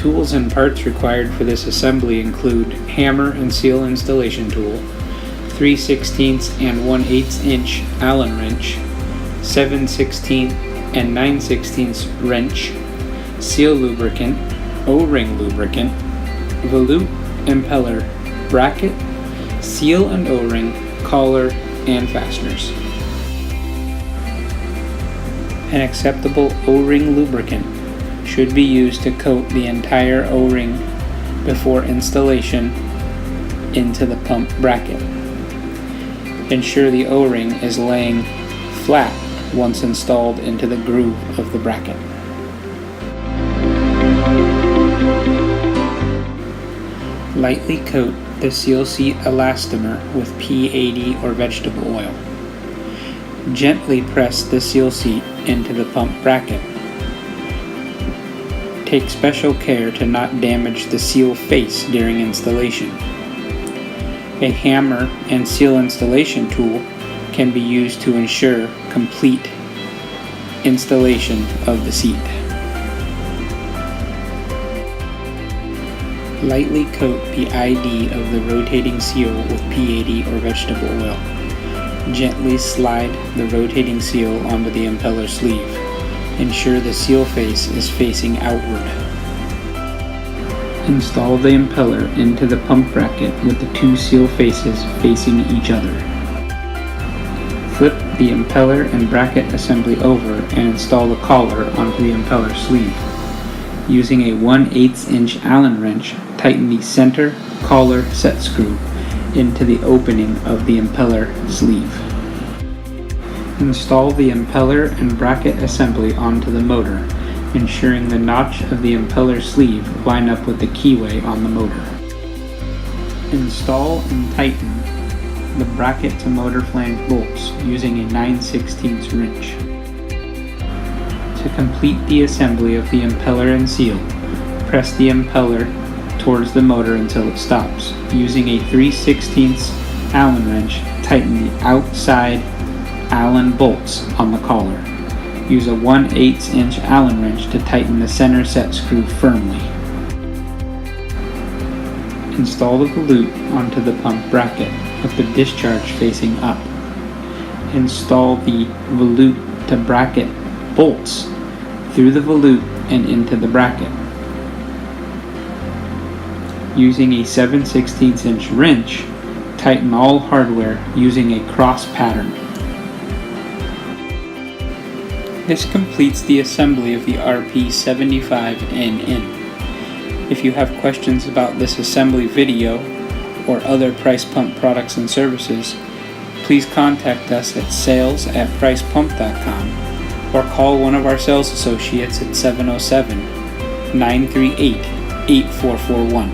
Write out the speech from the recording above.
tools and parts required for this assembly include hammer and seal installation tool, 3/16 and 1/8 inch Allen wrench, 7/16 and 9/16 wrench, seal lubricant, O-ring lubricant, volute impeller bracket, seal and O-ring, collar, and fasteners. An acceptable O-ring lubricant should be used to coat the entire O-ring before installation into the pump bracket. Ensure the O-ring is laying flat once installed into the groove of the bracket. Lightly coat the seal seat elastomer with P80 or vegetable oil. Gently press the seal seat into the pump bracket. Take special care to not damage the seal face during installation. A hammer and seal installation tool can be used to ensure complete installation of the seat. Lightly coat the ID of the rotating seal with P80 or vegetable oil. Gently slide the rotating seal onto the impeller sleeve. Ensure the seal face is facing outward. Install the impeller into the pump bracket with the two seal faces facing each other. Flip the impeller and bracket assembly over and install the collar onto the impeller sleeve. Using a 1/8 inch Allen wrench, tighten the center collar set screw into the opening of the impeller sleeve. Install the impeller and bracket assembly onto the motor, ensuring the notch of the impeller sleeve line up with the keyway on the motor. Install and tighten the bracket to motor flange bolts using a 9/16 wrench. To complete the assembly of the impeller and seal, press the impeller towards the motor until it stops. Using a 3/16 Allen wrench, tighten the outside Allen bolts on the collar. Use a 1/8 inch Allen wrench to tighten the center set screw firmly. Install the volute onto the pump bracket with the discharge facing up. Install the volute to bracket bolts through the volute and into the bracket. Using a 7/16 inch wrench, tighten all hardware using a cross pattern. This completes the assembly of the RP75NN. If you have questions about this assembly video or other Price Pump products and services, please contact us at sales@pricepump.com or call one of our sales associates at 707-938-8441.